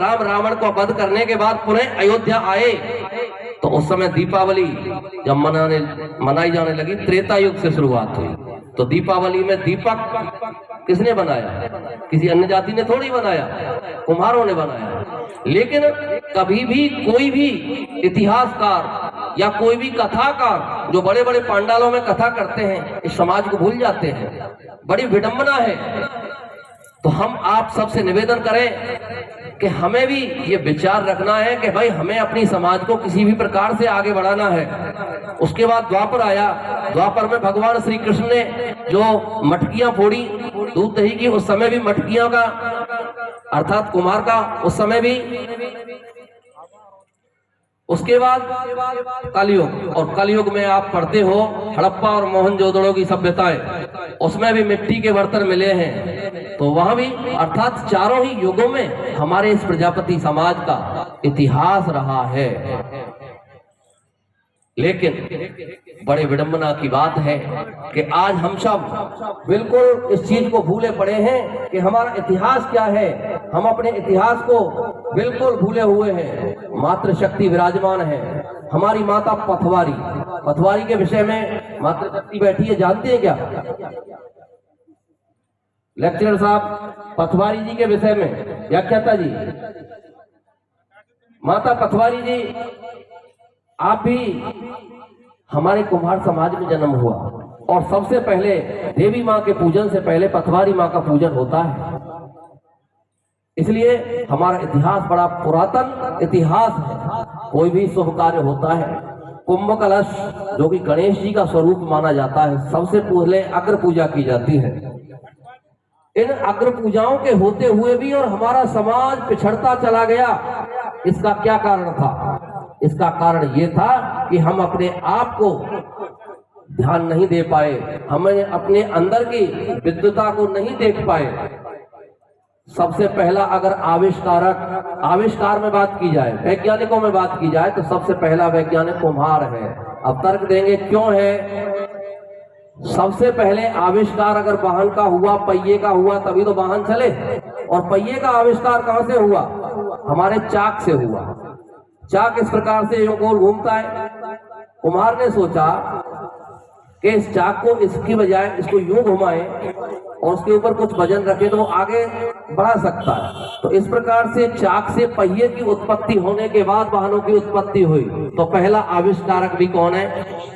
राम रावण को वध करने के बाद पुनः अयोध्या आए तो उस समय दीपावली जब मनाई जाने लगी, त्रेता युग से शुरुआत हुई। तो दीपावली में दीपक किसने बनाया? किसी अन्य जाति ने थोड़ी बनाया, कुम्हारों ने बनाया। लेकिन कभी भी कोई भी इतिहासकार या कोई भी कथाकार जो बड़े बड़े पांडालों में कथा करते हैं, इस समाज को भूल जाते हैं। बड़ी विडंबना है। तो हम आप सबसे निवेदन करें कि हमें भी ये विचार रखना है कि भाई हमें अपनी समाज को किसी भी प्रकार से आगे बढ़ाना है। उसके बाद द्वापर आया। द्वापर में भगवान श्री कृष्ण ने जो मटकियां फोड़ी दूध दही की, उस समय भी मटकियां का अर्थात कुमार का उस समय भी। उसके बाद कलयुग, और कलयुग में आप पढ़ते हो हड़प्पा और मोहनजोदड़ो की सभ्यताएं, उसमें भी मिट्टी के बर्तन मिले हैं। तो वहां भी अर्थात चारों ही युगों में हमारे इस प्रजापति समाज का इतिहास रहा है। लेकिन बड़े विडंबना की बात है कि आज हम सब बिल्कुल इस चीज को भूले पड़े हैं कि हमारा इतिहास क्या है। हम अपने इतिहास को बिल्कुल भूले हुए हैं। मातृशक्ति विराजमान है। हमारी माता पथवारी, पथवारी के विषय में मातृशक्ति बैठी है, जानते हैं क्या लेक्चरर साहब? पथवारी जी के विषय में व्याख्याता जी, माता पथवारी जी, आप भी हमारे कुम्हार समाज में जन्म हुआ और सबसे पहले देवी माँ के पूजन से पहले पथवारी माँ का पूजन होता है। इसलिए हमारा इतिहास बड़ा पुरातन इतिहास है। कोई भी शुभ कार्य होता है, कुंभ कलश जो कि गणेश जी का स्वरूप माना जाता है, सबसे पहले अग्र पूजा की जाती है। इन अग्र पूजाओं के होते हुए भी और हमारा समाज पिछड़ता चला गया। इसका क्या कारण था? इसका कारण ये था कि हम अपने आप को ध्यान नहीं दे पाए, हमें अपने अंदर की विद्वता को नहीं देख पाए। सबसे पहला अगर आविष्कार में बात की जाए, वैज्ञानिकों में बात की जाए, तो सबसे पहला वैज्ञानिक कुम्हार है। अब तर्क देंगे क्यों है? सबसे पहले आविष्कार अगर वाहन का हुआ, पहिए का हुआ, तभी तो वाहन चले। और पहिए का आविष्कार कहां से हुआ? हमारे चाक से हुआ। चाक इस प्रकार से यूं गोल घूमता है। कुम्हार ने सोचा कि इस चाक को इसकी बजाय इसको यूं घुमाएं और उसके ऊपर कुछ वजन रखे तो वो आगे बढ़ा सकता है। तो इस प्रकार से चाक से पहिए की उत्पत्ति होने के बाद वाहनों की उत्पत्ति हुई। तो पहला आविष्कारक भी कौन है?